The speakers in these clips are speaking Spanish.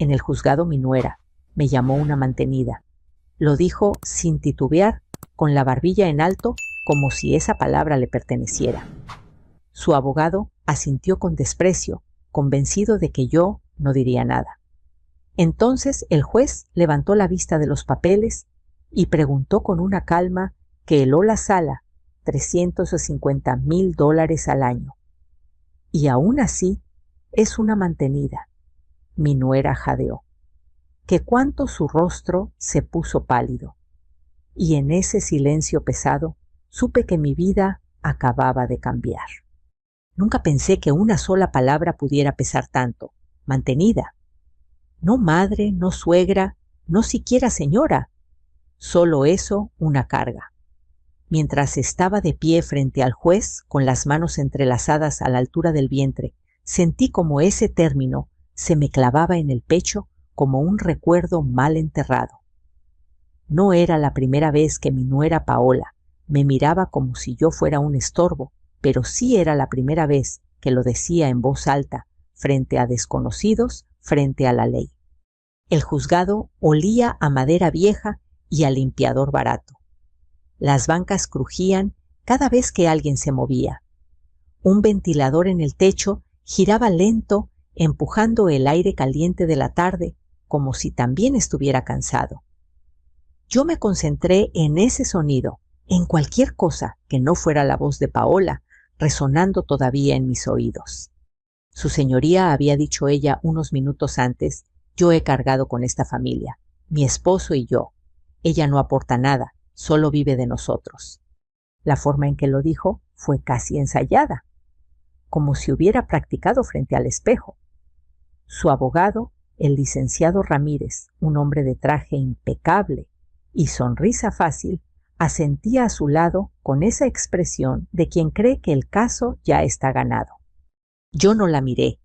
En el juzgado mi nuera me llamó una mantenida. Lo dijo sin titubear, con la barbilla en alto, como si esa palabra le perteneciera. Su abogado asintió con desprecio, convencido de que yo no diría nada. Entonces el juez levantó la vista de los papeles y preguntó con una calma que heló la sala $350,000 al año. Y aún así es una mantenida. Mi nuera jadeó. Que cuanto su rostro se puso pálido. Y en ese silencio pesado supe que mi vida acababa de cambiar. Nunca pensé que una sola palabra pudiera pesar tanto. Mantenida. No madre, no suegra, no siquiera señora. Solo eso, una carga. Mientras estaba de pie frente al juez, con las manos entrelazadas a la altura del vientre, sentí como ese término se me clavaba en el pecho como un recuerdo mal enterrado. No era la primera vez que mi nuera Paola me miraba como si yo fuera un estorbo, pero sí era la primera vez que lo decía en voz alta, frente a desconocidos, frente a la ley. El juzgado olía a madera vieja y a limpiador barato. Las bancas crujían cada vez que alguien se movía. Un ventilador en el techo giraba lento, empujando el aire caliente de la tarde, como si también estuviera cansado. Yo me concentré en ese sonido, en cualquier cosa que no fuera la voz de Paola, resonando todavía en mis oídos. Su señoría, había dicho ella unos minutos antes, yo he cargado con esta familia, mi esposo y yo. Ella no aporta nada, solo vive de nosotros. La forma en que lo dijo fue casi ensayada, como si hubiera practicado frente al espejo. Su abogado, el licenciado Ramírez, un hombre de traje impecable y sonrisa fácil, asentía a su lado con esa expresión de quien cree que el caso ya está ganado. Yo no la miré.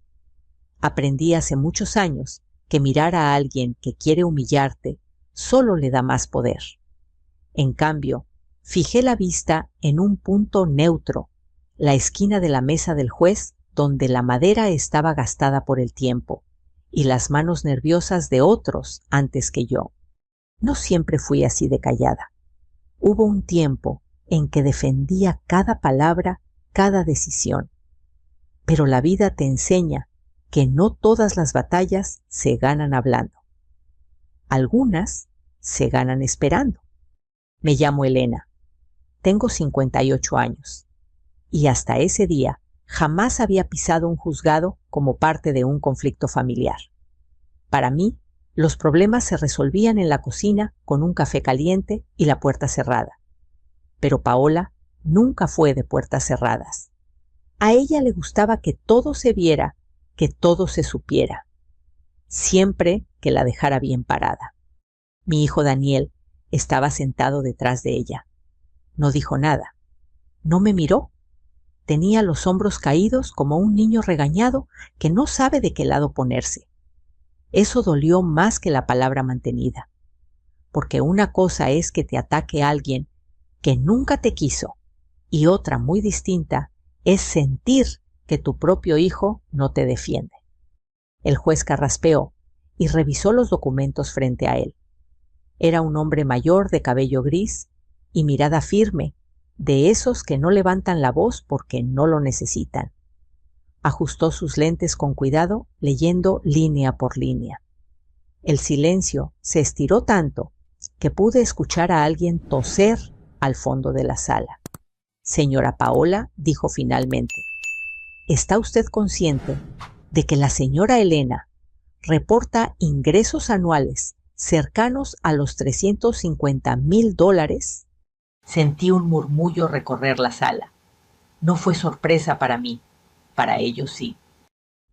Aprendí hace muchos años que mirar a alguien que quiere humillarte solo le da más poder. En cambio, fijé la vista en un punto neutro, la esquina de la mesa del juez, donde la madera estaba gastada por el tiempo, y las manos nerviosas de otros antes que yo. No siempre fui así de callada. Hubo un tiempo en que defendía cada palabra, cada decisión. Pero la vida te enseña que no todas las batallas se ganan hablando. Algunas se ganan esperando. Me llamo Elena. Tengo 58 años. Y hasta ese día jamás había pisado un juzgado como parte de un conflicto familiar. Para mí, los problemas se resolvían en la cocina con un café caliente y la puerta cerrada. Pero Paola nunca fue de puertas cerradas. A ella le gustaba que todo se viera, que todo se supiera, siempre que la dejara bien parada. Mi hijo Daniel estaba sentado detrás de ella. No dijo nada. No me miró. Tenía los hombros caídos como un niño regañado que no sabe de qué lado ponerse. Eso dolió más que la palabra mantenida. Porque una cosa es que te ataque alguien que nunca te quiso y otra muy distinta es sentir que tu propio hijo no te defiende. El juez carraspeó y revisó los documentos frente a él. Era un hombre mayor de cabello gris y mirada firme, de esos que no levantan la voz porque no lo necesitan. Ajustó sus lentes con cuidado, leyendo línea por línea. El silencio se estiró tanto que pude escuchar a alguien toser al fondo de la sala. Señora Paola, dijo finalmente, ¿está usted consciente de que la señora Elena reporta ingresos anuales cercanos a los $350,000? Sentí un murmullo recorrer la sala. No fue sorpresa para mí, para ellos sí.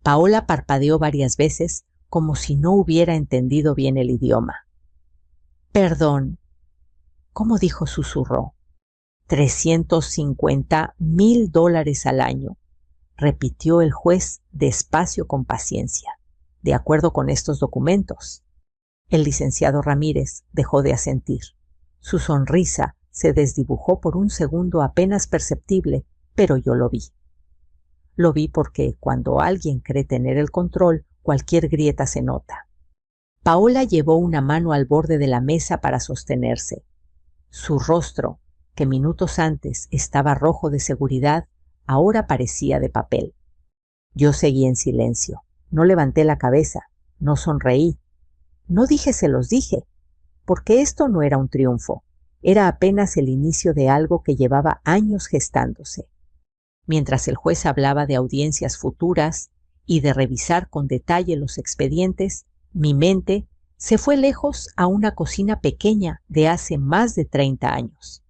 Paola parpadeó varias veces como si no hubiera entendido bien el idioma. Perdón. ¿Cómo dijo? Susurró. $350,000 al año, repitió el juez despacio con paciencia, de acuerdo con estos documentos. El licenciado Ramírez dejó de asentir. Su sonrisa se desdibujó por un segundo apenas perceptible, pero yo lo vi. Lo vi porque cuando alguien cree tener el control, cualquier grieta se nota. Paola llevó una mano al borde de la mesa para sostenerse. Su rostro, que minutos antes estaba rojo de seguridad, ahora parecía de papel. Yo seguí en silencio. No levanté la cabeza, no sonreí. No dije se los dije, porque esto no era un triunfo, era apenas el inicio de algo que llevaba años gestándose. Mientras el juez hablaba de audiencias futuras y de revisar con detalle los expedientes, mi mente se fue lejos a una cocina pequeña de hace más de 30 años,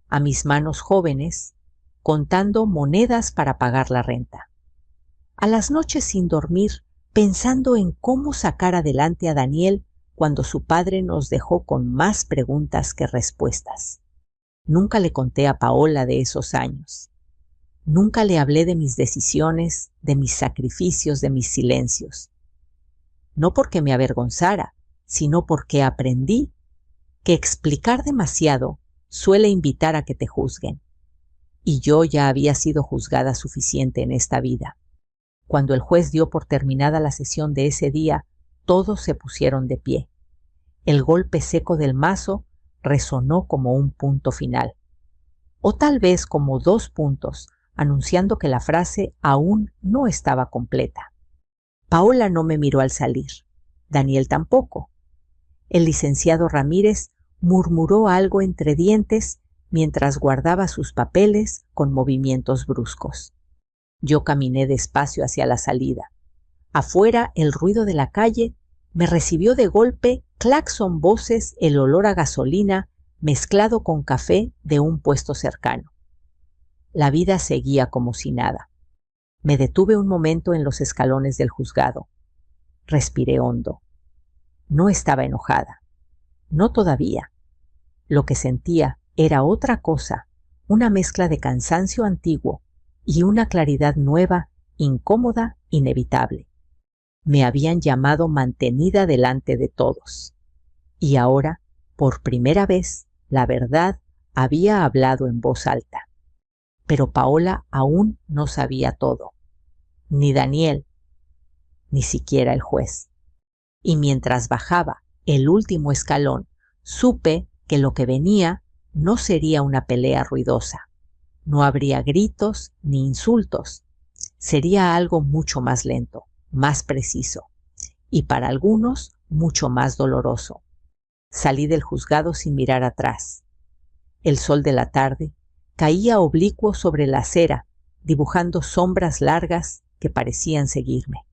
a mis manos jóvenes, contando monedas para pagar la renta. A las noches sin dormir, pensando en cómo sacar adelante a Daniel cuando su padre nos dejó con más preguntas que respuestas. Nunca le conté a Paola de esos años. Nunca le hablé de mis decisiones, de mis sacrificios, de mis silencios. No porque me avergonzara, sino porque aprendí que explicar demasiado suele invitar a que te juzguen. Y yo ya había sido juzgada suficiente en esta vida. Cuando el juez dio por terminada la sesión de ese día, todos se pusieron de pie. El golpe seco del mazo resonó como un punto final. O tal vez como 2 puntos, anunciando que la frase aún no estaba completa. Paola no me miró al salir. Daniel tampoco. El licenciado Ramírez murmuró algo entre dientes mientras guardaba sus papeles con movimientos bruscos. Yo caminé despacio hacia la salida. Afuera, el ruido de la calle me recibió de golpe claxon voces, el olor a gasolina mezclado con café de un puesto cercano. La vida seguía como si nada. Me detuve un momento en los escalones del juzgado. Respiré hondo. No estaba enojada. No todavía. Lo que sentía era otra cosa, una mezcla de cansancio antiguo y una claridad nueva, incómoda, inevitable. Me habían llamado mantenida delante de todos. Y ahora, por primera vez, la verdad había hablado en voz alta. Pero Paola aún no sabía todo. Ni Daniel, ni siquiera el juez. Y mientras bajaba el último escalón, supe que lo que venía no sería una pelea ruidosa. No habría gritos ni insultos. Sería algo mucho más lento, más preciso, y para algunos mucho más doloroso. Salí del juzgado sin mirar atrás. El sol de la tarde caía oblicuo sobre la acera, dibujando sombras largas que parecían seguirme.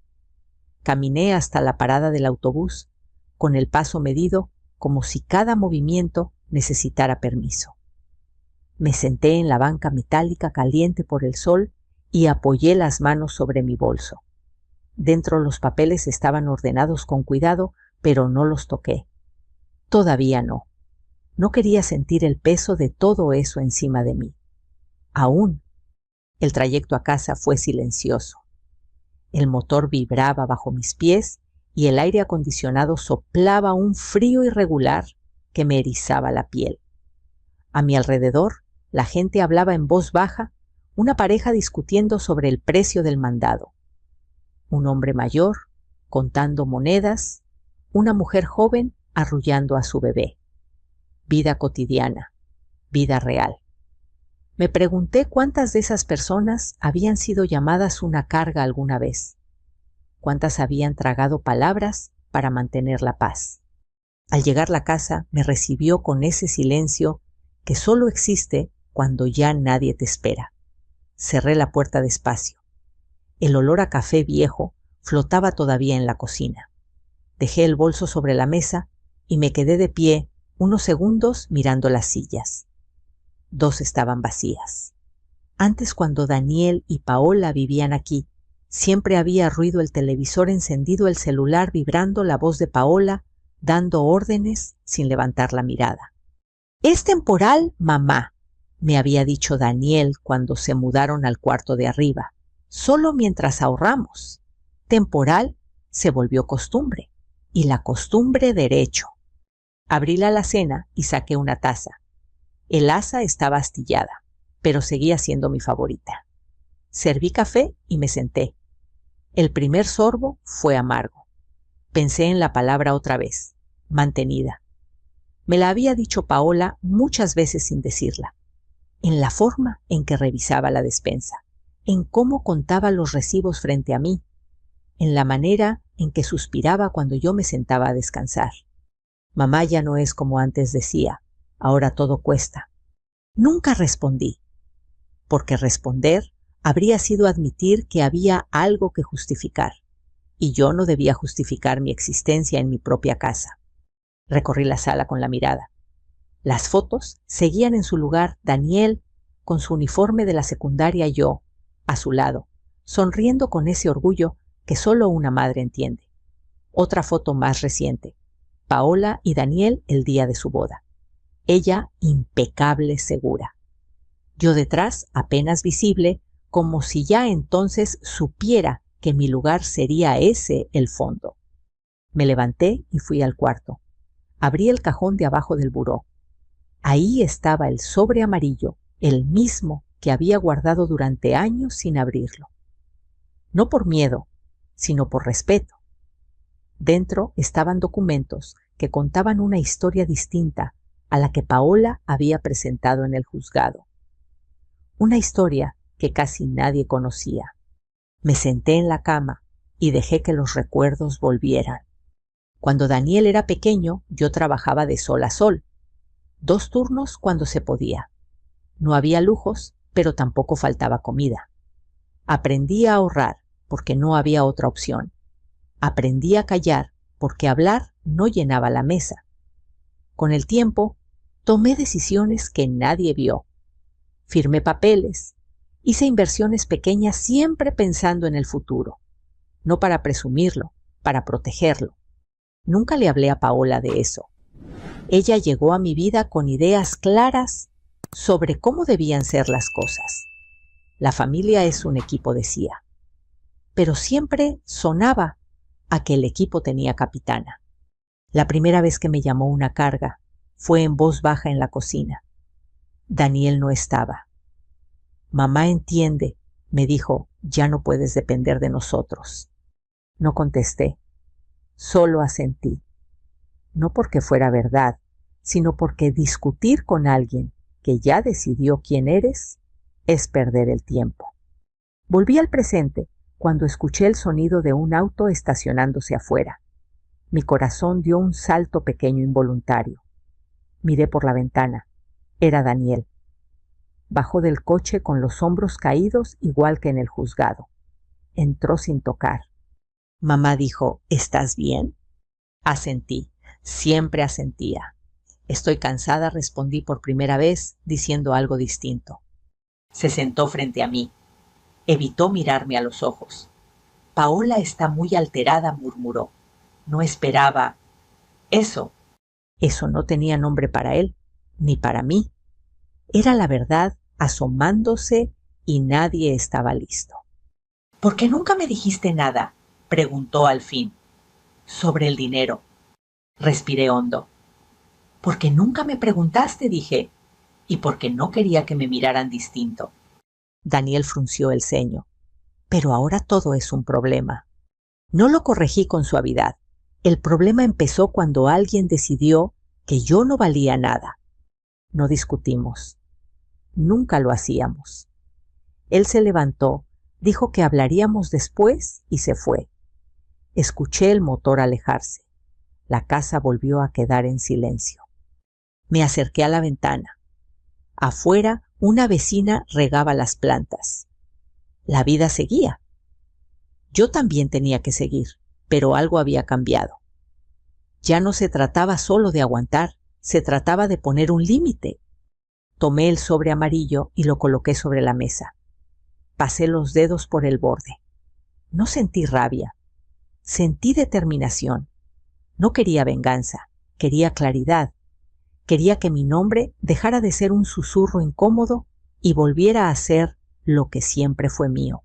Caminé hasta la parada del autobús, con el paso medido como si cada movimiento necesitara permiso. Me senté en la banca metálica caliente por el sol y apoyé las manos sobre mi bolso. Dentro los papeles estaban ordenados con cuidado, pero no los toqué. Todavía no. No quería sentir el peso de todo eso encima de mí. Aún. El trayecto a casa fue silencioso. El motor vibraba bajo mis pies y el aire acondicionado soplaba un frío irregular que me erizaba la piel. A mi alrededor, la gente hablaba en voz baja, una pareja discutiendo sobre el precio del mandado. Un hombre mayor contando monedas, una mujer joven arrullando a su bebé. Vida cotidiana, vida real. Me pregunté cuántas de esas personas habían sido llamadas una carga alguna vez. Cuántas habían tragado palabras para mantener la paz. Al llegar a la casa me recibió con ese silencio que solo existe cuando ya nadie te espera. Cerré la puerta despacio. El olor a café viejo flotaba todavía en la cocina. Dejé el bolso sobre la mesa y me quedé de pie unos segundos mirando las sillas. 2 estaban vacías. Antes, cuando Daniel y Paola vivían aquí, siempre había ruido el televisor encendido, el celular vibrando, la voz de Paola dando órdenes sin levantar la mirada. «Es temporal, mamá», me había dicho Daniel cuando se mudaron al cuarto de arriba. «Solo mientras ahorramos. Temporal se volvió costumbre, y la costumbre derecho». Abrí la alacena y saqué una taza. El asa estaba astillada, pero seguía siendo mi favorita. Serví café y me senté. El primer sorbo fue amargo. Pensé en la palabra otra vez, mantenida. Me la había dicho Paola muchas veces sin decirla, en la forma en que revisaba la despensa, en cómo contaba los recibos frente a mí, en la manera en que suspiraba cuando yo me sentaba a descansar. Mamá ya no es como antes decía, ahora todo cuesta. Nunca respondí, porque responder habría sido admitir que había algo que justificar, y yo no debía justificar mi existencia en mi propia casa. Recorrí la sala con la mirada. Las fotos seguían en su lugar Daniel, con su uniforme de la secundaria, y yo, a su lado, sonriendo con ese orgullo que solo una madre entiende. Otra foto más reciente, Paola y Daniel el día de su boda. Ella impecable, segura. Yo detrás, apenas visible, como si ya entonces supiera que mi lugar sería ese el fondo. Me levanté y fui al cuarto. Abrí el cajón de abajo del buró. Ahí estaba el sobre amarillo, el mismo que había guardado durante años sin abrirlo. No por miedo, sino por respeto. Dentro estaban documentos que contaban una historia distinta a la que Paola había presentado en el juzgado. Una historia que casi nadie conocía. Me senté en la cama y dejé que los recuerdos volvieran. Cuando Daniel era pequeño, yo trabajaba de sol a sol. 2 turnos cuando se podía. No había lujos, pero tampoco faltaba comida. Aprendí a ahorrar porque no había otra opción. Aprendí a callar porque hablar no llenaba la mesa. Con el tiempo, tomé decisiones que nadie vio. Firmé papeles, hice inversiones pequeñas siempre pensando en el futuro. No para presumirlo, para protegerlo. Nunca le hablé a Paola de eso. Ella llegó a mi vida con ideas claras sobre cómo debían ser las cosas. La familia es un equipo, decía. Pero siempre sonaba a que el equipo tenía capitana. La primera vez que me llamó una carga fue en voz baja en la cocina. Daniel no estaba. Mamá entiende, me dijo, ya no puedes depender de nosotros. No contesté, solo asentí. No porque fuera verdad, sino porque discutir con alguien que ya decidió quién eres es perder el tiempo. Volví al presente cuando escuché el sonido de un auto estacionándose afuera. Mi corazón dio un salto pequeño involuntario. Miré por la ventana. Era Daniel. Bajó del coche con los hombros caídos igual que en el juzgado. Entró sin tocar. Mamá dijo, ¿estás bien? Asentí. Siempre asentía. Estoy cansada, respondí por primera vez, diciendo algo distinto. Se sentó frente a mí. Evitó mirarme a los ojos. Paola está muy alterada, murmuró. No esperaba. Eso no tenía nombre para él, ni para mí. Era la verdad asomándose y nadie estaba listo. ¿Por qué nunca me dijiste nada?, preguntó al fin. Sobre el dinero. Respiré hondo. Porque nunca me preguntaste, dije, y porque no quería que me miraran distinto. Daniel frunció el ceño. Pero ahora todo es un problema. No lo corregí con suavidad. El problema empezó cuando alguien decidió que yo no valía nada. No discutimos. Nunca lo hacíamos. Él se levantó, dijo que hablaríamos después y se fue. Escuché el motor alejarse. La casa volvió a quedar en silencio. Me acerqué a la ventana. Afuera, una vecina regaba las plantas. La vida seguía. Yo también tenía que seguir, pero algo había cambiado. Ya no se trataba solo de aguantar, se trataba de poner un límite. Tomé el sobre amarillo y lo coloqué sobre la mesa. Pasé los dedos por el borde. No sentí rabia. Sentí determinación. No quería venganza, quería claridad. Quería que mi nombre dejara de ser un susurro incómodo y volviera a ser lo que siempre fue mío.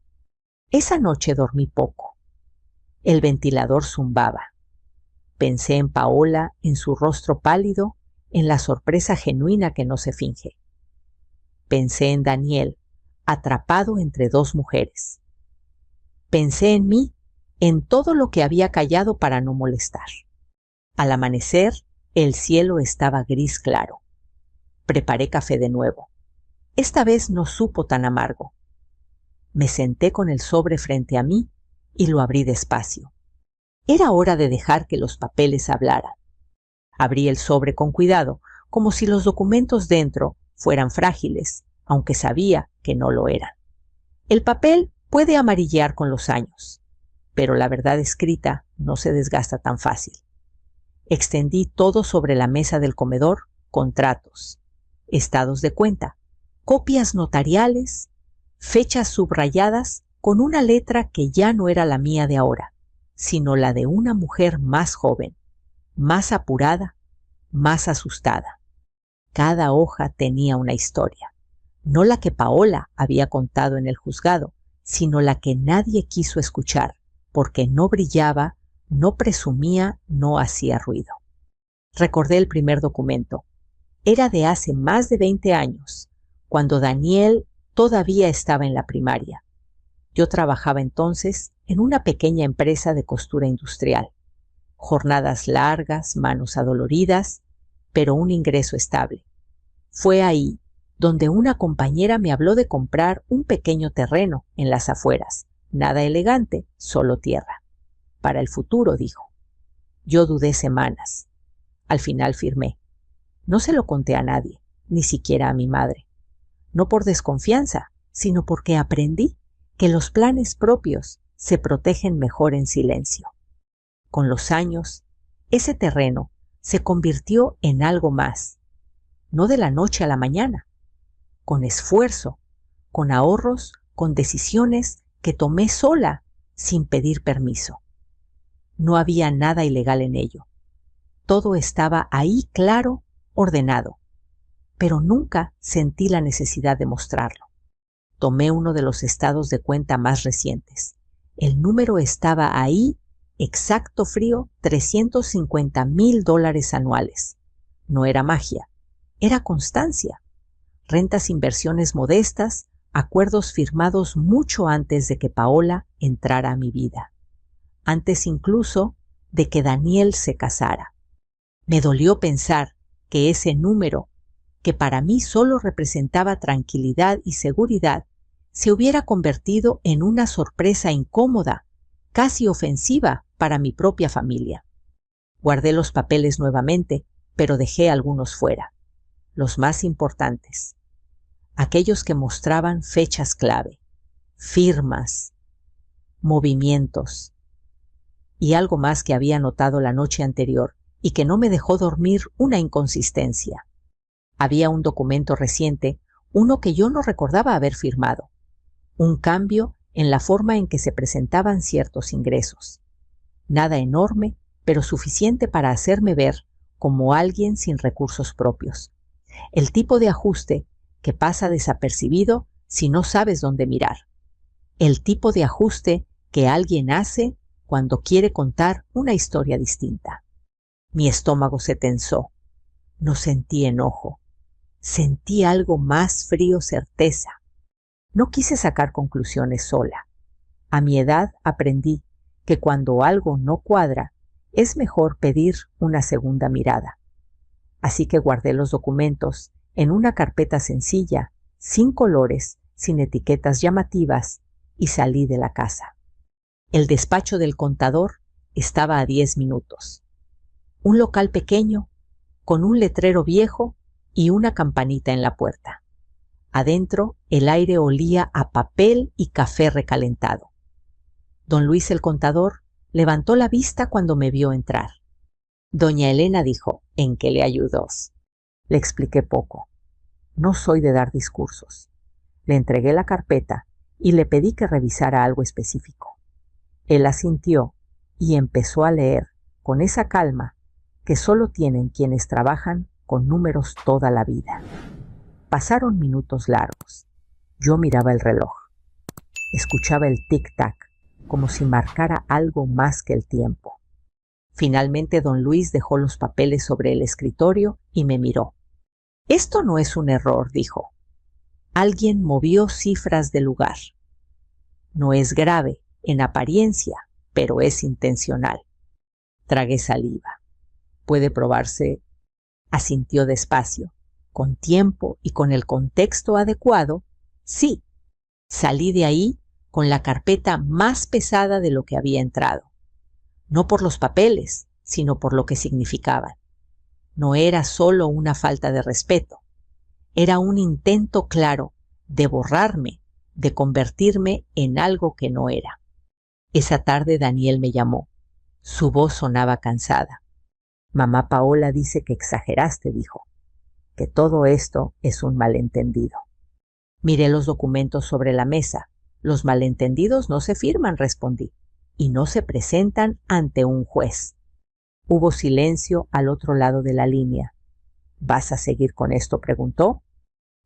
Esa noche dormí poco. El ventilador zumbaba. Pensé en Paola, en su rostro pálido, en la sorpresa genuina que no se finge. Pensé en Daniel, atrapado entre 2 mujeres. Pensé en mí, en todo lo que había callado para no molestar. Al amanecer, el cielo estaba gris claro. Preparé café de nuevo. Esta vez no supo tan amargo. Me senté con el sobre frente a mí y lo abrí despacio. Era hora de dejar que los papeles hablaran. Abrí el sobre con cuidado, como si los documentos dentro fueran frágiles, aunque sabía que no lo eran. El papel puede amarillear con los años, pero la verdad escrita no se desgasta tan fácil. Extendí todo sobre la mesa del comedor: contratos, estados de cuenta, copias notariales, fechas subrayadas con una letra que ya no era la mía de ahora, sino la de una mujer más joven, más apurada, más asustada. Cada hoja tenía una historia, no la que Paola había contado en el juzgado, sino la que nadie quiso escuchar, porque no brillaba, no presumía, no hacía ruido. Recordé el primer documento. Era de hace más de 20 años, cuando Daniel todavía estaba en la primaria. Yo trabajaba entonces en una pequeña empresa de costura industrial. Jornadas largas, manos adoloridas, pero un ingreso estable. Fue ahí donde una compañera me habló de comprar un pequeño terreno en las afueras. Nada elegante, solo tierra. Para el futuro, dijo. Yo dudé semanas. Al final firmé. No se lo conté a nadie, ni siquiera a mi madre. No por desconfianza, sino porque aprendí que los planes propios se protegen mejor en silencio. Con los años, ese terreno se convirtió en algo más, no de la noche a la mañana, con esfuerzo, con ahorros, con decisiones que tomé sola, sin pedir permiso. No había nada ilegal en ello. Todo estaba ahí claro, ordenado, pero nunca sentí la necesidad de mostrarlo. Tomé uno de los estados de cuenta más recientes. El número estaba ahí, exacto frío, $350,000 anuales. No era magia, era constancia. Rentas, inversiones modestas, acuerdos firmados mucho antes de que Paola entrara a mi vida. Antes incluso de que Daniel se casara. Me dolió pensar que ese número, que para mí solo representaba tranquilidad y seguridad, se hubiera convertido en una sorpresa incómoda, casi ofensiva para mi propia familia. Guardé los papeles nuevamente, pero dejé algunos fuera, los más importantes, aquellos que mostraban fechas clave, firmas, movimientos y algo más que había notado la noche anterior y que no me dejó dormir: una inconsistencia. Había un documento reciente, uno que yo no recordaba haber firmado, un cambio en la forma en que se presentaban ciertos ingresos. Nada enorme, pero suficiente para hacerme ver como alguien sin recursos propios. El tipo de ajuste que pasa desapercibido si no sabes dónde mirar. El tipo de ajuste que alguien hace cuando quiere contar una historia distinta. Mi estómago se tensó. No sentí enojo. Sentí algo más frío: certeza. No quise sacar conclusiones sola. A mi edad aprendí que cuando algo no cuadra, es mejor pedir una segunda mirada. Así que guardé los documentos en una carpeta sencilla, sin colores, sin etiquetas llamativas, y salí de la casa. El despacho del contador estaba a 10 minutos. Un local pequeño, con un letrero viejo y una campanita en la puerta. Adentro el aire olía a papel y café recalentado. Don Luis el contador levantó la vista cuando me vio entrar. Doña Elena, dijo: ¿en qué le ayudó? Le expliqué poco. No soy de dar discursos. Le entregué la carpeta y le pedí que revisara algo específico. Él asintió y empezó a leer con esa calma que solo tienen quienes trabajan con números toda la vida. Pasaron minutos largos. Yo miraba el reloj. Escuchaba el tic-tac, como si marcara algo más que el tiempo. Finalmente don Luis dejó los papeles sobre el escritorio y me miró. «Esto no es un error», dijo. «Alguien movió cifras del lugar. No es grave, en apariencia, pero es intencional. Tragué saliva. ¿Puede probarse? Asintió despacio. Con tiempo y con el contexto adecuado, sí. Salí de ahí con la carpeta más pesada de lo que había entrado. No por los papeles, sino por lo que significaban. No era solo una falta de respeto. Era un intento claro de borrarme, de convertirme en algo que no era. Esa tarde Daniel me llamó. Su voz sonaba cansada. Mamá Paola dice que exageraste, dijo, que todo esto es un malentendido. Miré los documentos sobre la mesa. Los malentendidos no se firman, respondí, y no se presentan ante un juez. Hubo silencio al otro lado de la línea. ¿Vas a seguir con esto?, preguntó.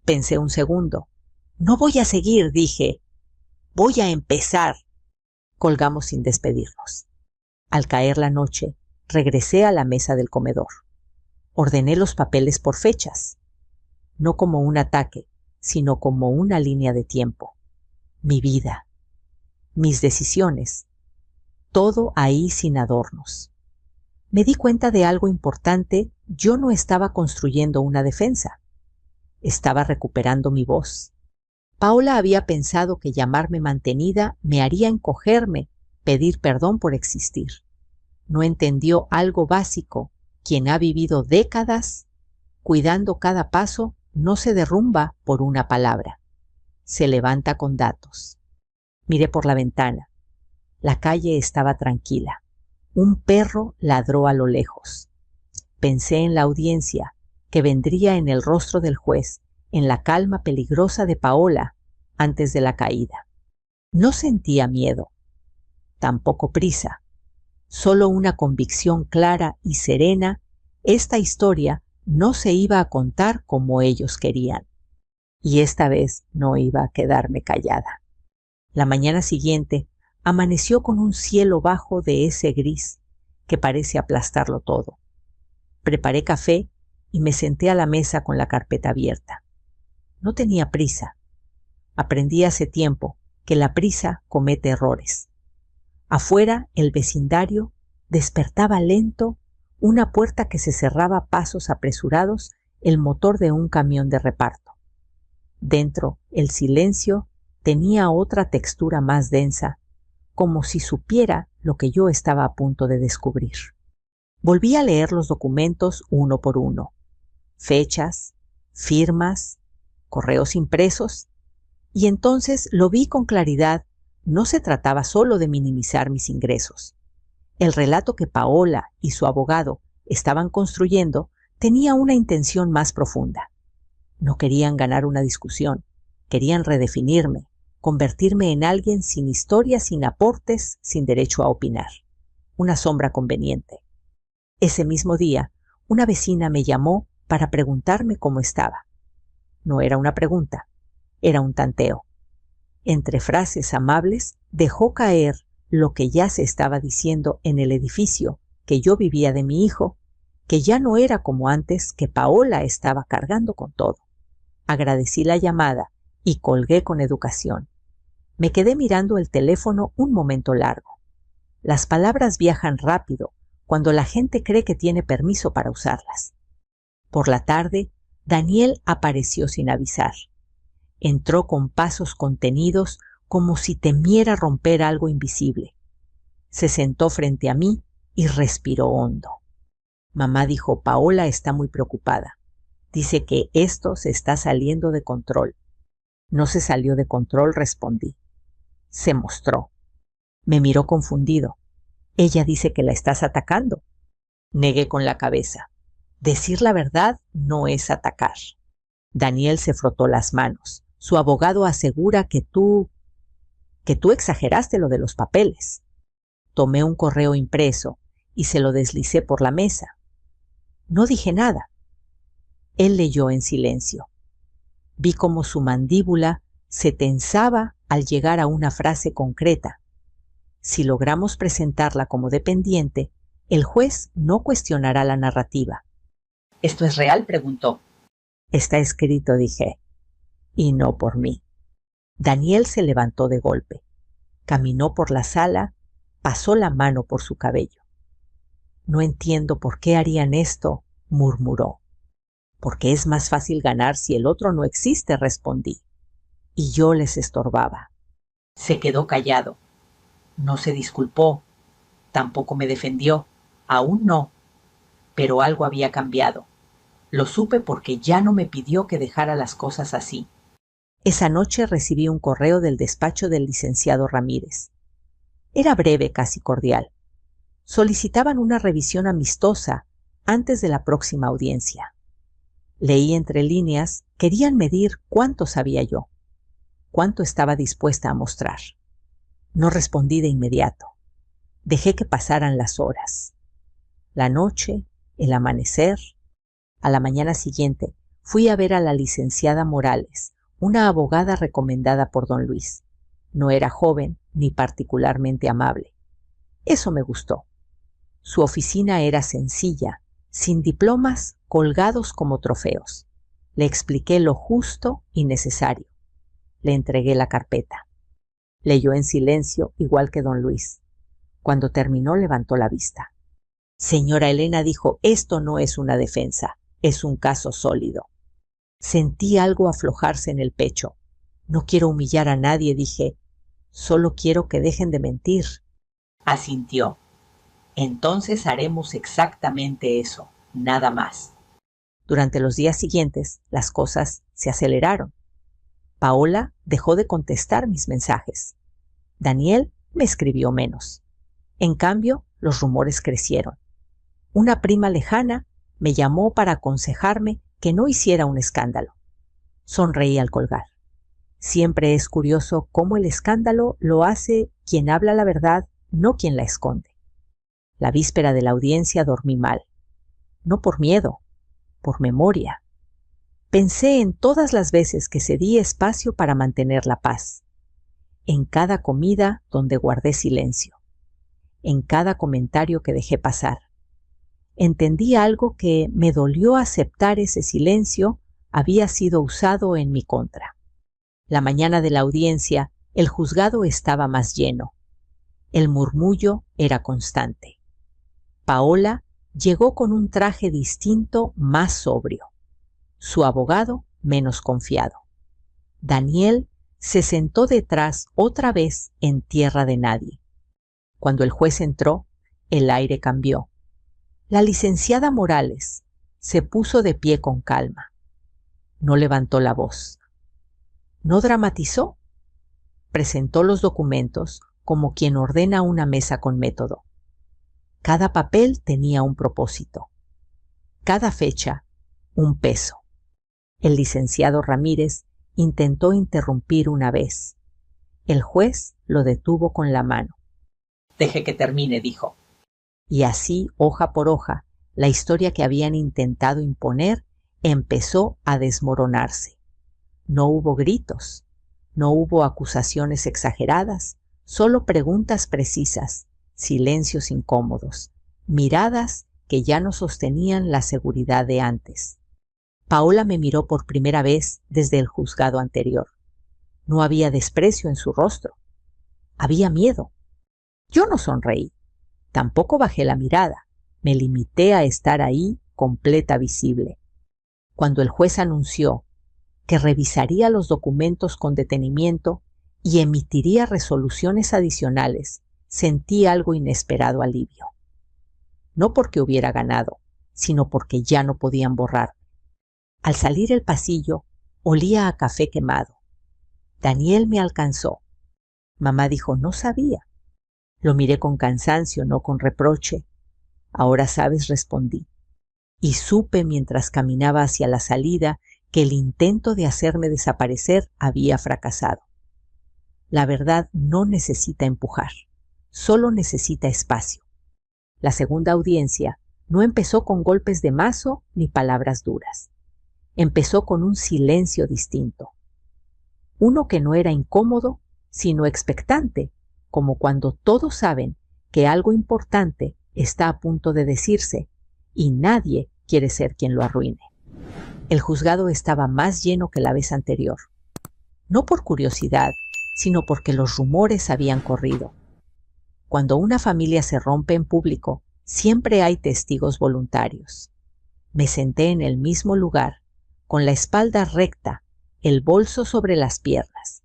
Pensé un segundo. No voy a seguir, dije. Voy a empezar. Colgamos sin despedirnos. Al caer la noche, regresé a la mesa del comedor. Ordené los papeles por fechas. No como un ataque, sino como una línea de tiempo. Mi vida, mis decisiones, todo ahí sin adornos. Me di cuenta de algo importante. Yo no estaba construyendo una defensa. Estaba recuperando mi voz. Paola había pensado que llamarme mantenida me haría encogerme, pedir perdón por existir. No entendió algo básico. Quien ha vivido décadas cuidando cada paso no se derrumba por una palabra. Se levanta con datos. Miré por la ventana. La calle estaba tranquila. Un perro ladró a lo lejos. Pensé en la audiencia, que vendría en el rostro del juez, en la calma peligrosa de Paola antes de la caída. No sentía miedo, tampoco prisa, solo una convicción clara y serena. Esta historia no se iba a contar como ellos querían, y esta vez no iba a quedarme callada. La mañana siguiente amaneció con un cielo bajo de ese gris que parece aplastarlo todo. Preparé café y me senté a la mesa con la carpeta abierta. No tenía prisa. Aprendí hace tiempo que la prisa comete errores. Afuera, el vecindario despertaba lento, una puerta que se cerraba a pasos apresurados, el motor de un camión de reparto. Dentro, el silencio tenía otra textura más densa, como si supiera lo que yo estaba a punto de descubrir. Volví a leer los documentos uno por uno. Fechas, firmas, correos impresos, y entonces lo vi con claridad. No se trataba solo de minimizar mis ingresos. El relato que Paola y su abogado estaban construyendo tenía una intención más profunda. No querían ganar una discusión, querían redefinirme, convertirme en alguien sin historia, sin aportes, sin derecho a opinar. Una sombra conveniente. Ese mismo día, una vecina me llamó para preguntarme cómo estaba. No era una pregunta, era un tanteo. Entre frases amables, dejó caer lo que ya se estaba diciendo en el edificio que yo vivía de mi hijo, que ya no era como antes, que Paola estaba cargando con todo. Agradecí la llamada y colgué con educación. Me quedé mirando el teléfono un momento largo. Las palabras viajan rápido cuando la gente cree que tiene permiso para usarlas. Por la tarde, Daniel apareció sin avisar. Entró con pasos contenidos, como si temiera romper algo invisible. Se sentó frente a mí y respiró hondo. Mamá dijo: Paola está muy preocupada. Dice que esto se está saliendo de control. No se salió de control, respondí. Se mostró. Me miró confundido. Ella dice que la estás atacando. Negué con la cabeza. Decir la verdad no es atacar. Daniel se frotó las manos. Su abogado asegura que tú exageraste lo de los papeles. Tomé un correo impreso y se lo deslicé por la mesa. No dije nada. Él leyó en silencio. Vi cómo su mandíbula se tensaba al llegar a una frase concreta. Si logramos presentarla como dependiente, el juez no cuestionará la narrativa. ¿Esto es real?, preguntó. Está escrito, dije, y no por mí. Daniel se levantó de golpe. Caminó por la sala Pasó la mano por su cabello. «No entiendo por qué harían esto», murmuró. «Porque es más fácil ganar si el otro no existe», respondí. «Y yo les estorbaba». Se quedó callado. No se disculpó, tampoco me defendió, aún no. Pero algo había cambiado. Lo supe porque ya no me pidió que dejara las cosas así. Esa noche recibí un correo del despacho del licenciado Ramírez. Era breve, casi cordial. Solicitaban una revisión amistosa antes de la próxima audiencia. Leí entre líneas, querían medir cuánto sabía yo, cuánto estaba dispuesta a mostrar. No respondí de inmediato. Dejé que pasaran las horas. La noche, el amanecer. A la mañana siguiente fui a ver a la licenciada Morales, una abogada recomendada por don Luis. No era joven ni particularmente amable. Eso me gustó. Su oficina era sencilla, sin diplomas colgados como trofeos. Le expliqué lo justo y necesario. Le entregué la carpeta. Leyó en silencio, igual que don Luis. Cuando terminó, levantó la vista. «Señora Elena», dijo, «esto no es una defensa, es un caso sólido». Sentí algo aflojarse en el pecho. «No quiero humillar a nadie», dije. «Solo quiero que dejen de mentir». Asintió. «Entonces haremos exactamente eso, nada más». Durante los días siguientes, las cosas se aceleraron. Paola dejó de contestar mis mensajes. Daniel me escribió menos. En cambio, los rumores crecieron. Una prima lejana me llamó para aconsejarme que no hiciera un escándalo. Sonreí al colgar. Siempre es curioso cómo el escándalo lo hace quien habla la verdad, no quien la esconde. La víspera de la audiencia dormí mal. No por miedo, por memoria. Pensé en todas las veces que cedí espacio para mantener la paz. En cada comida donde guardé silencio. En cada comentario que dejé pasar. Entendí algo que me dolió aceptar. Ese silencio había sido usado en mi contra. La mañana de la audiencia, el juzgado estaba más lleno. El murmullo era constante. Paola llegó con un traje distinto, más sobrio. Su abogado, menos confiado. Daniel se sentó detrás otra vez en tierra de nadie. Cuando el juez entró, el aire cambió. La licenciada Morales se puso de pie con calma. No levantó la voz. No dramatizó. Presentó los documentos como quien ordena una mesa con método. Cada papel tenía un propósito. Cada fecha, un peso. El licenciado Ramírez intentó interrumpir una vez. El juez lo detuvo con la mano. «Deje que termine», dijo. Y así, hoja por hoja, la historia que habían intentado imponer empezó a desmoronarse. No hubo gritos, no hubo acusaciones exageradas, solo preguntas precisas, silencios incómodos, miradas que ya no sostenían la seguridad de antes. Paola me miró por primera vez desde el juzgado anterior. No había desprecio en su rostro. Había miedo. Yo no sonreí. Tampoco bajé la mirada. Me limité a estar ahí, completa, visible. Cuando el juez anunció que revisaría los documentos con detenimiento y emitiría resoluciones adicionales, sentí algo inesperado alivio. No porque hubiera ganado, sino porque ya no podían borrar. Al salir el pasillo, olía a café quemado. Daniel me alcanzó. Mamá dijo, no sabía. Lo miré con cansancio, no con reproche. Ahora sabes, respondí. Y supe mientras caminaba hacia la salida que el intento de hacerme desaparecer había fracasado. La verdad no necesita empujar, solo necesita espacio. La segunda audiencia no empezó con golpes de mazo ni palabras duras. Empezó con un silencio distinto. Uno que no era incómodo, sino expectante, como cuando todos saben que algo importante está a punto de decirse y nadie quiere ser quien lo arruine. El juzgado estaba más lleno que la vez anterior. No por curiosidad, sino porque los rumores habían corrido. Cuando una familia se rompe en público, siempre hay testigos voluntarios. Me senté en el mismo lugar, con la espalda recta, el bolso sobre las piernas.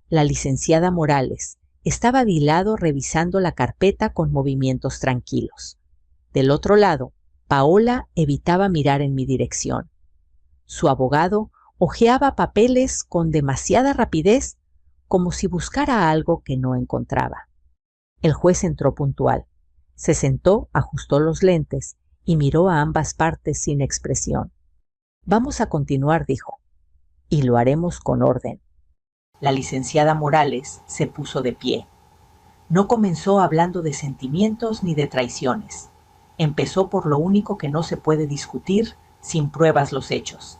La licenciada Morales estaba a mi lado revisando la carpeta con movimientos tranquilos. Del otro lado, Paola evitaba mirar en mi dirección. Su abogado hojeaba papeles con demasiada rapidez, como si buscara algo que no encontraba. El juez entró puntual. Se sentó, ajustó los lentes y miró a ambas partes sin expresión. «Vamos a continuar», dijo, «y lo haremos con orden». La licenciada Morales se puso de pie. No comenzó hablando de sentimientos ni de traiciones. Empezó por lo único que no se puede discutir sin pruebas los hechos.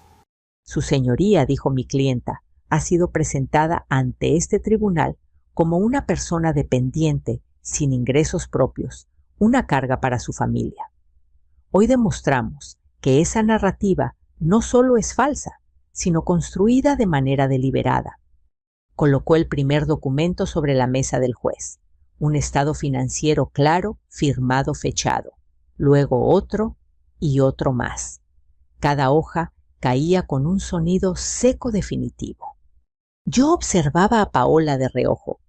«Su señoría», dijo mi clienta, «ha sido presentada ante este tribunal como una persona dependiente, sin ingresos propios, una carga para su familia. Hoy demostramos que esa narrativa no solo es falsa, sino construida de manera deliberada». Colocó el primer documento sobre la mesa del juez, un estado financiero claro, firmado, fechado, luego otro y otro más. Cada hoja caía con un sonido seco definitivo. Yo observaba a Paola de reojo.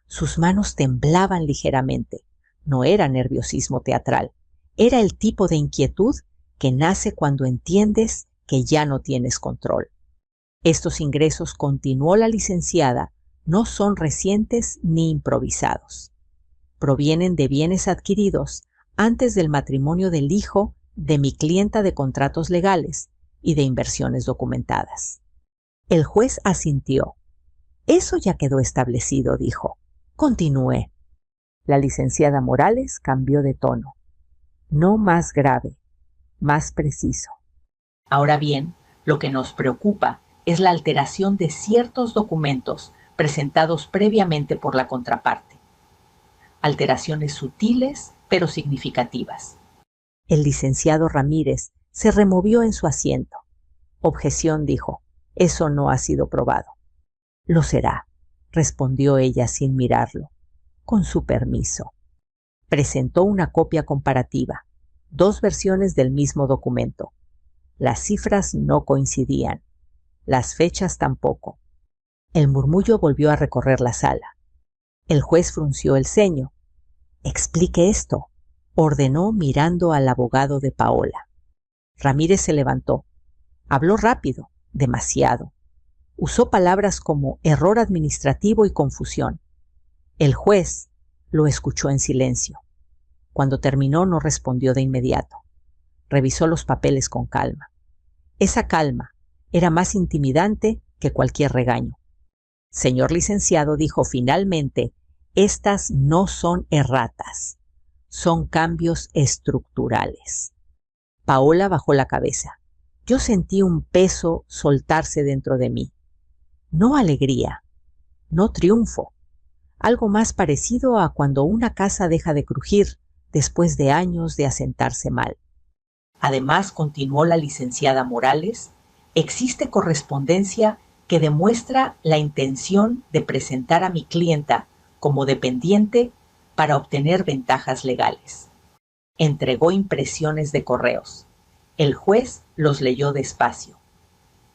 Sus manos temblaban ligeramente. No era nerviosismo teatral, era el tipo de inquietud que nace cuando entiendes que ya no tienes control. Estos ingresos, continuó la licenciada, no son recientes ni improvisados. Provienen de bienes adquiridos antes del matrimonio del hijo de mi clienta, de contratos legales y de inversiones documentadas. El juez asintió. «Eso ya quedó establecido», dijo. «Continúe». La licenciada Morales cambió de tono. «No más grave, más preciso. Ahora bien, lo que nos preocupa es la alteración de ciertos documentos presentados previamente por la contraparte. Alteraciones sutiles pero significativas». El licenciado Ramírez se removió en su asiento. «Objeción», dijo. «Eso no ha sido probado». «Lo será», respondió ella sin mirarlo. «Con su permiso». Presentó una copia comparativa, 2 versiones del mismo documento. Las cifras no coincidían, las fechas tampoco. El murmullo volvió a recorrer la sala. El juez frunció el ceño. «Explique esto», ordenó mirando al abogado de Paola. Ramírez se levantó. Habló rápido, demasiado. Usó palabras como error administrativo y confusión. El juez lo escuchó en silencio. Cuando terminó, no respondió de inmediato. Revisó los papeles con calma. Esa calma era más intimidante que cualquier regaño. «Señor licenciado», dijo finalmente, «estas no son erratas, son cambios estructurales». Paola bajó la cabeza. Yo sentí un peso soltarse dentro de mí. No alegría, no triunfo, algo más parecido a cuando una casa deja de crujir después de años de asentarse mal. Además, continuó la licenciada Morales, existe correspondencia que demuestra la intención de presentar a mi clienta como dependiente para obtener ventajas legales. Entregó impresiones de correos. El juez los leyó despacio.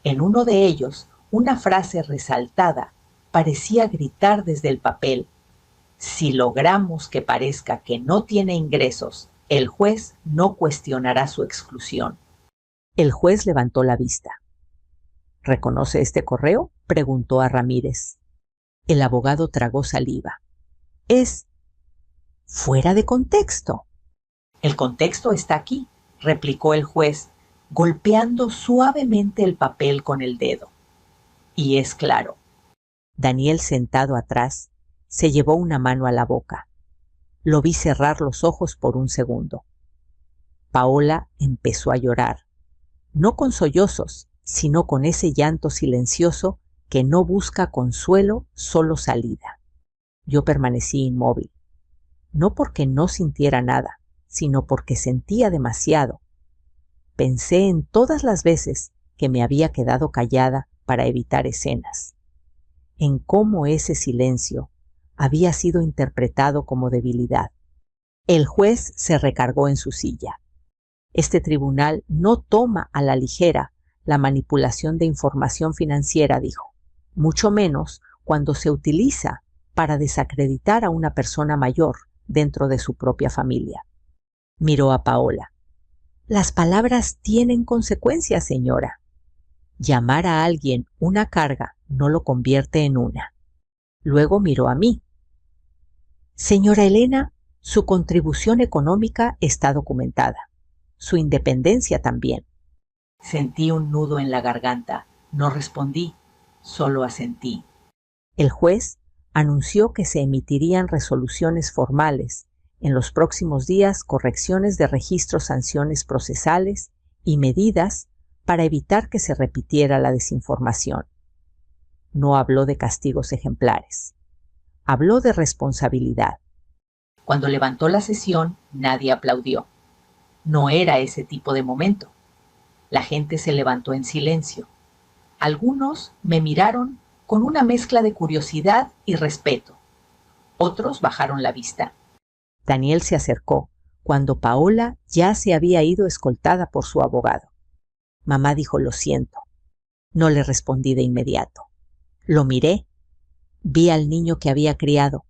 En uno de ellos, una frase resaltada parecía gritar desde el papel: «Si logramos que parezca que no tiene ingresos, el juez no cuestionará su exclusión». El juez levantó la vista. «¿Reconoce este correo?», preguntó a Ramírez. El abogado tragó saliva. «Es fuera de contexto». «El contexto está aquí», replicó el juez, golpeando suavemente el papel con el dedo. «Y es claro». Daniel, sentado atrás, se llevó una mano a la boca. Lo vi cerrar los ojos por un segundo. Paola empezó a llorar, no con sollozos, sino con ese llanto silencioso que no busca consuelo, solo salida. Yo permanecí inmóvil, no porque no sintiera nada, sino porque sentía demasiado. Pensé en todas las veces que me había quedado callada para evitar escenas, en cómo ese silencio, había sido interpretado como debilidad. El juez se recargó en su silla. Este tribunal no toma a la ligera la manipulación de información financiera, dijo, mucho menos cuando se utiliza para desacreditar a una persona mayor dentro de su propia familia. Miró a Paola. Las palabras tienen consecuencias, señora. Llamar a alguien una carga no lo convierte en una. Luego miró a mí. Señora Elena, su contribución económica está documentada. Su independencia también. Sentí un nudo en la garganta. No respondí, solo asentí. El juez anunció que se emitirían resoluciones formales, en los próximos días correcciones de registros, sanciones procesales y medidas para evitar que se repitiera la desinformación. No habló de castigos ejemplares. Habló de responsabilidad. Cuando levantó la sesión, nadie aplaudió. No era ese tipo de momento. La gente se levantó en silencio. Algunos me miraron con una mezcla de curiosidad y respeto. Otros bajaron la vista. Daniel se acercó cuando Paola ya se había ido escoltada por su abogado. Mamá dijo: lo siento. No le respondí de inmediato. Lo miré. Vi al niño que había criado,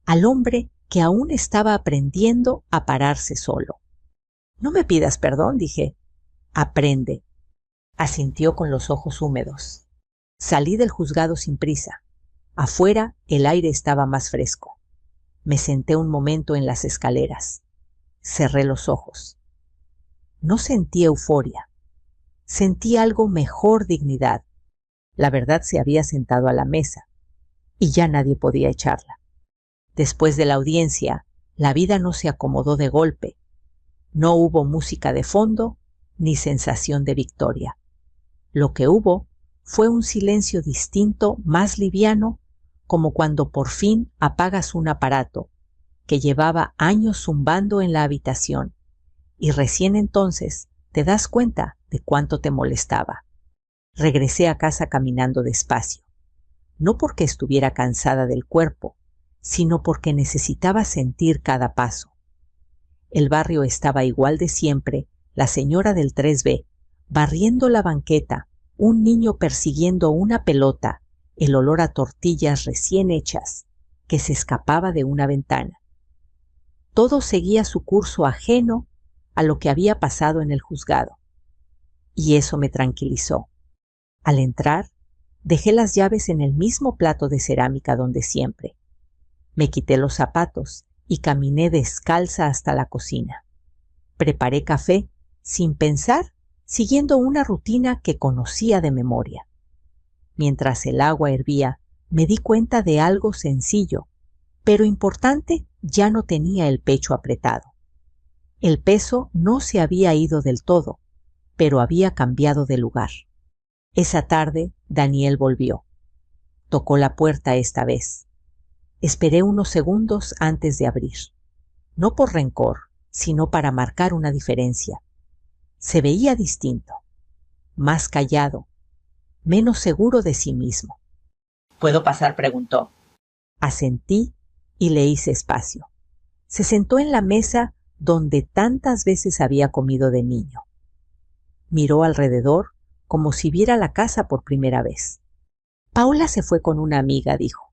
al hombre que aún estaba aprendiendo a pararse solo. No me pidas perdón, dije. Aprende. Asintió con los ojos húmedos. Salí del juzgado sin prisa. Afuera el aire estaba más fresco. Me senté un momento en las escaleras. Cerré los ojos. No sentí euforia. Sentí algo mejor: dignidad. La verdad se había sentado a la mesa y ya nadie podía echarla. Después de la audiencia, la vida no se acomodó de golpe. No hubo música de fondo ni sensación de victoria. Lo que hubo fue un silencio distinto, más liviano, como cuando por fin apagas un aparato que llevaba años zumbando en la habitación y recién entonces te das cuenta de cuánto te molestaba. Regresé a casa caminando despacio, no porque estuviera cansada del cuerpo, sino porque necesitaba sentir cada paso. El barrio estaba igual de siempre, la señora del 3B, barriendo la banqueta, un niño persiguiendo una pelota, el olor a tortillas recién hechas, que se escapaba de una ventana. Todo seguía su curso ajeno a lo que había pasado en el juzgado. Y eso me tranquilizó. Al entrar, dejé las llaves en el mismo plato de cerámica donde siempre. Me quité los zapatos y caminé descalza hasta la cocina. Preparé café, sin pensar, siguiendo una rutina que conocía de memoria. Mientras el agua hervía, me di cuenta de algo sencillo, pero importante. Ya no tenía el pecho apretado. El peso no se había ido del todo, pero había cambiado de lugar. Esa tarde, Daniel volvió. Tocó la puerta esta vez. Esperé unos segundos antes de abrir. No por rencor, sino para marcar una diferencia. Se veía distinto, más callado, menos seguro de sí mismo. ¿Puedo pasar?, preguntó. Asentí y le hice espacio. Se sentó en la mesa donde tantas veces había comido de niño. Miró alrededor como si viera la casa por primera vez. Paola se fue con una amiga, dijo.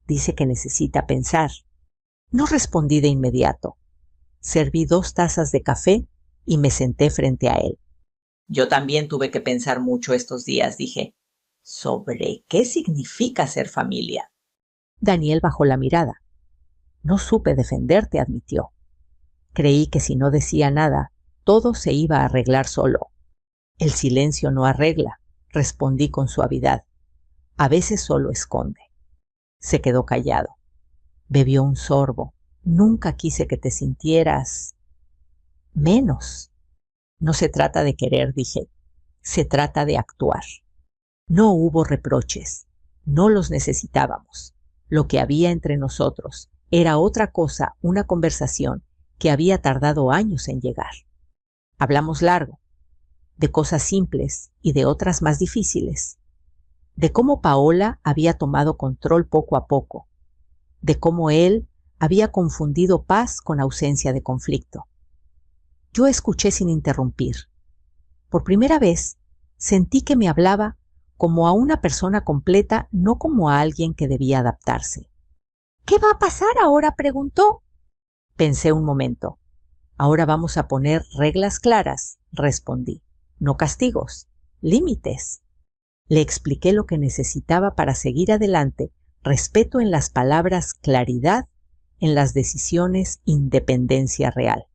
Dice que necesita pensar. No respondí de inmediato. Serví 2 tazas de café y me senté frente a él. Yo también tuve que pensar mucho estos días, dije, sobre qué significa ser familia. Daniel bajó la mirada. No supe defenderte, admitió. Creí que si no decía nada, todo se iba a arreglar solo. El silencio no arregla, respondí con suavidad. A veces solo esconde. Se quedó callado. Bebió un sorbo. Nunca quise que te sintieras menos. No se trata de querer, dije. Se trata de actuar. No hubo reproches. No los necesitábamos. Lo que había entre nosotros era otra cosa, una conversación que había tardado años en llegar. Hablamos largo, de cosas simples y de otras más difíciles, de cómo Paola había tomado control poco a poco, de cómo él había confundido paz con ausencia de conflicto. Yo escuché sin interrumpir. Por primera vez sentí que me hablaba como a una persona completa, no como a alguien que debía adaptarse. «¿Qué va a pasar ahora?», preguntó. Pensé un momento. «Ahora vamos a poner reglas claras», respondí. «No castigos, límites». Le expliqué lo que necesitaba para seguir adelante, respeto en las palabras, claridad en las decisiones, independencia real.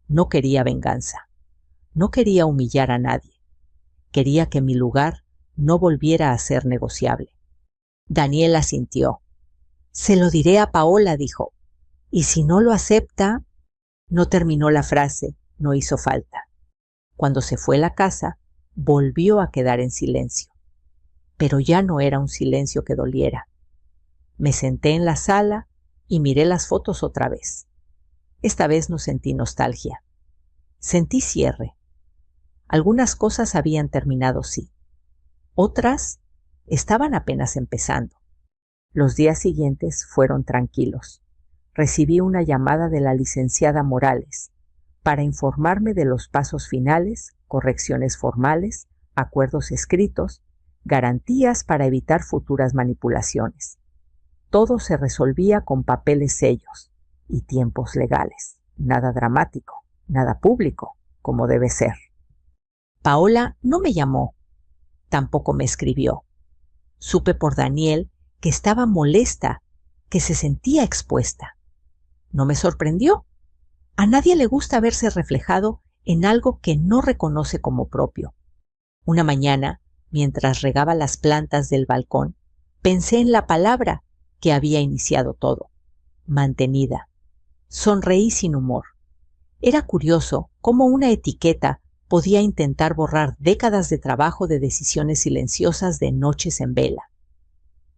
No quería venganza. No quería humillar a nadie. Quería que mi lugar no volviera a ser negociable. Daniel asintió. «Se lo diré a Paola», dijo. «Y si no lo acepta...». No terminó la frase, no hizo falta. Cuando se fue a la casa, volvió a quedar en silencio. Pero ya no era un silencio que doliera. Me senté en la sala y miré las fotos otra vez. Esta vez no sentí nostalgia. Sentí cierre. Algunas cosas habían terminado, sí. Otras estaban apenas empezando. Los días siguientes fueron tranquilos. Recibí una llamada de la licenciada Morales para informarme de los pasos finales, correcciones formales, acuerdos escritos, garantías para evitar futuras manipulaciones. Todo se resolvía con papeles sellos y tiempos legales. Nada dramático, nada público, como debe ser. Paola no me llamó, tampoco me escribió. Supe por Daniel que estaba molesta, que se sentía expuesta. No me sorprendió. A nadie le gusta verse reflejado en algo que no reconoce como propio. Una mañana, mientras regaba las plantas del balcón, pensé en la palabra que había iniciado todo: mantenida. Sonreí sin humor. Era curioso cómo una etiqueta podía intentar borrar décadas de trabajo, de decisiones silenciosas, de noches en vela.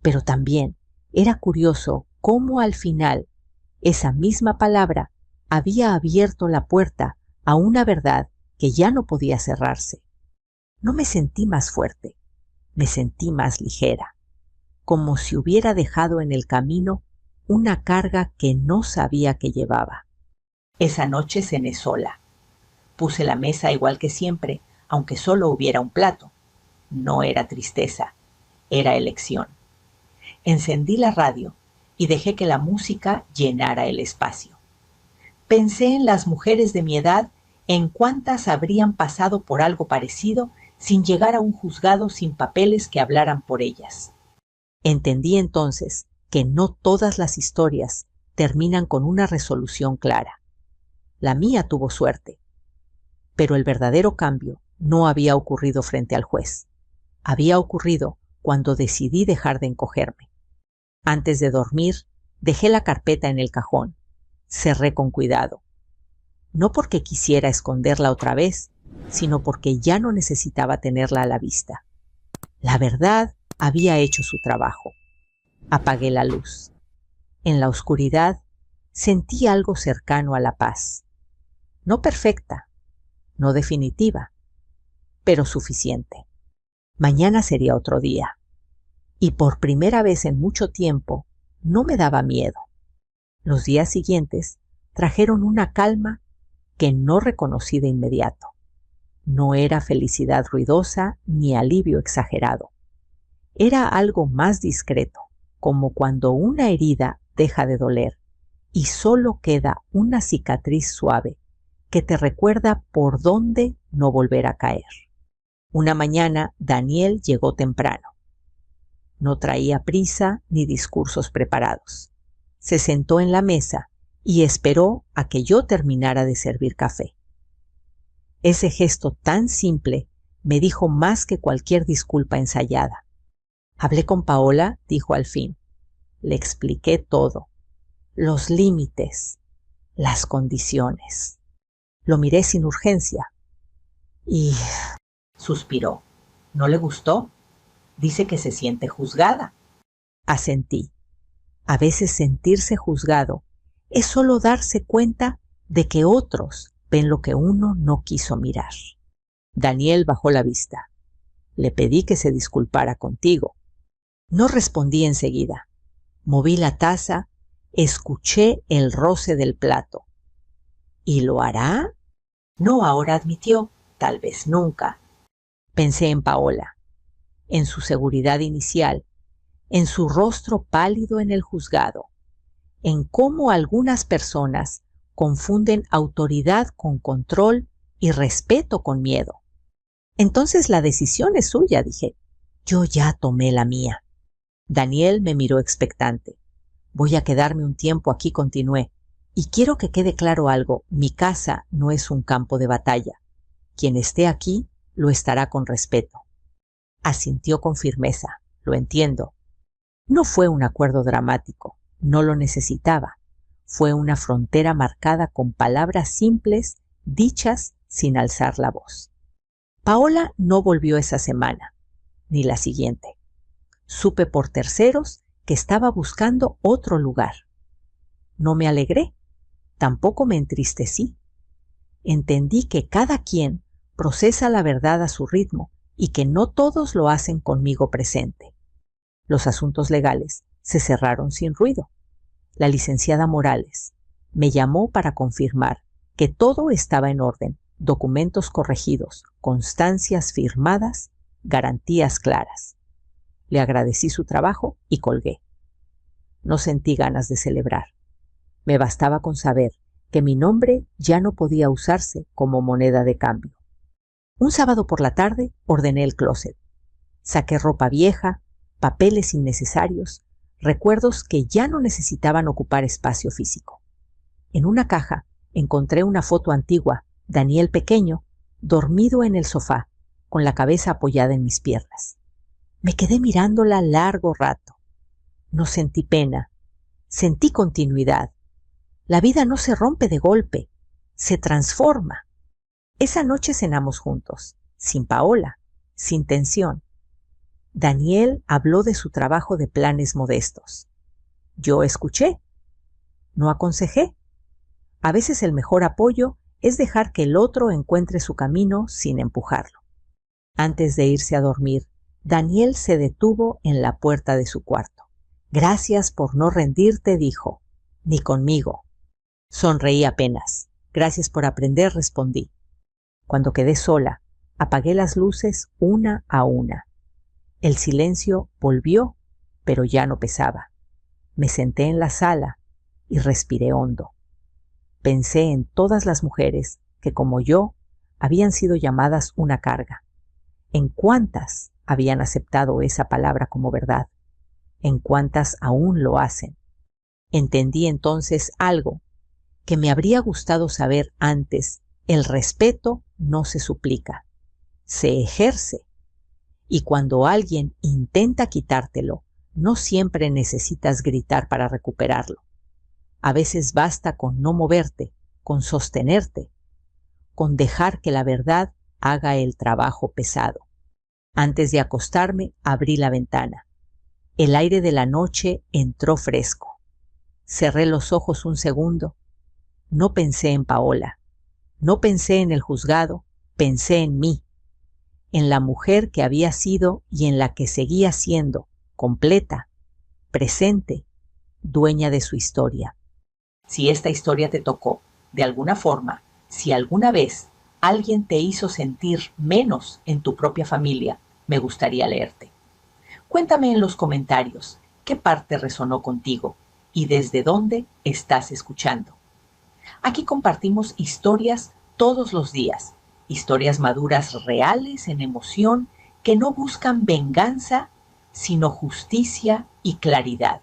Pero también era curioso cómo al final esa misma palabra había abierto la puerta a una verdad que ya no podía cerrarse. No me sentí más fuerte, me sentí más ligera, como si hubiera dejado en el camino una carga que no sabía que llevaba. Esa noche cené sola. Puse la mesa igual que siempre, aunque solo hubiera un plato. No era tristeza, era elección. Encendí la radio y dejé que la música llenara el espacio. Pensé en las mujeres de mi edad, en cuántas habrían pasado por algo parecido sin llegar a un juzgado, sin papeles que hablaran por ellas. Entendí entonces que no todas las historias terminan con una resolución clara. La mía tuvo suerte, pero el verdadero cambio no había ocurrido frente al juez. Había ocurrido cuando decidí dejar de encogerme. Antes de dormir, dejé la carpeta en el cajón. Cerré con cuidado. No porque quisiera esconderla otra vez, sino porque ya no necesitaba tenerla a la vista. La verdad había hecho su trabajo. Apagué la luz. En la oscuridad sentí algo cercano a la paz. No perfecta, no definitiva, pero suficiente. Mañana sería otro día. Y por primera vez en mucho tiempo no me daba miedo. Los días siguientes trajeron una calma que no reconocí de inmediato. No era felicidad ruidosa ni alivio exagerado. Era algo más discreto, como cuando una herida deja de doler y solo queda una cicatriz suave que te recuerda por dónde no volver a caer. Una mañana Daniel llegó temprano. No traía prisa ni discursos preparados. Se sentó en la mesa y esperó a que yo terminara de servir café. Ese gesto tan simple me dijo más que cualquier disculpa ensayada. Hablé con Paola, dijo al fin. Le expliqué todo. Los límites, las condiciones. Lo miré sin urgencia y suspiró. ¿No le gustó? Dice que se siente juzgada. Asentí. A veces sentirse juzgado es solo darse cuenta de que otros ven lo que uno no quiso mirar. Daniel bajó la vista. Le pedí que se disculpara contigo. No respondí enseguida. Moví la taza, escuché el roce del plato. ¿Y lo hará? No ahora, admitió, tal vez nunca. Pensé en Paola, en su seguridad inicial, en su rostro pálido en el juzgado, en cómo algunas personas confunden autoridad con control y respeto con miedo. Entonces la decisión es suya, dije. Yo ya tomé la mía. Daniel me miró expectante. Voy a quedarme un tiempo aquí, continué. Y quiero que quede claro algo, mi casa no es un campo de batalla. Quien esté aquí lo estará con respeto. Asintió con firmeza. Lo entiendo. No fue un acuerdo dramático, no lo necesitaba. Fue una frontera marcada con palabras simples, dichas sin alzar la voz. Paola no volvió esa semana, ni la siguiente. Supe por terceros que estaba buscando otro lugar. No me alegré, tampoco me entristecí. Entendí que cada quien procesa la verdad a su ritmo y que no todos lo hacen conmigo presente. Los asuntos legales se cerraron sin ruido. La licenciada Morales me llamó para confirmar que todo estaba en orden, documentos corregidos, constancias firmadas, garantías claras. Le agradecí su trabajo y colgué. No sentí ganas de celebrar. Me bastaba con saber que mi nombre ya no podía usarse como moneda de cambio. Un sábado por la tarde ordené el closet. Saqué ropa vieja, papeles innecesarios, recuerdos que ya no necesitaban ocupar espacio físico. En una caja encontré una foto antigua, Daniel pequeño, dormido en el sofá, con la cabeza apoyada en mis piernas. Me quedé mirándola largo rato. No sentí pena, sentí continuidad. La vida no se rompe de golpe, se transforma. Esa noche cenamos juntos, sin Paola, sin tensión. Daniel habló de su trabajo de planes modestos. Yo escuché, no aconsejé. A veces el mejor apoyo es dejar que el otro encuentre su camino sin empujarlo. Antes de irse a dormir, Daniel se detuvo en la puerta de su cuarto. Gracias por no rendirte, dijo. Ni conmigo. Sonreí apenas. Gracias por aprender, respondí. Cuando quedé sola, apagué las luces una a una. El silencio volvió, pero ya no pesaba. Me senté en la sala y respiré hondo. Pensé en todas las mujeres que, como yo, habían sido llamadas una carga. En cuántas habían aceptado esa palabra como verdad. En cuántas aún lo hacen. Entendí entonces algo que me habría gustado saber antes. El respeto no se suplica, se ejerce. Y cuando alguien intenta quitártelo, no siempre necesitas gritar para recuperarlo. A veces basta con no moverte, con sostenerte, con dejar que la verdad haga el trabajo pesado. Antes de acostarme, abrí la ventana. El aire de la noche entró fresco. Cerré los ojos un segundo. No pensé en Paola. No pensé en el juzgado. Pensé en mí. En la mujer que había sido y en la que seguía siendo, completa, presente, dueña de su historia. Si esta historia te tocó, de alguna forma, si alguna vez alguien te hizo sentir menos en tu propia familia, me gustaría leerte. Cuéntame en los comentarios qué parte resonó contigo y desde dónde estás escuchando. Aquí compartimos historias todos los días. Historias maduras reales en emoción que no buscan venganza, sino justicia y claridad.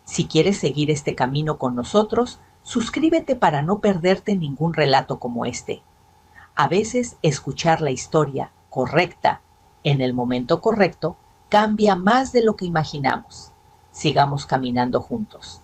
Si quieres seguir este camino con nosotros, suscríbete para no perderte ningún relato como este. A veces escuchar la historia correcta en el momento correcto cambia más de lo que imaginamos. Sigamos caminando juntos.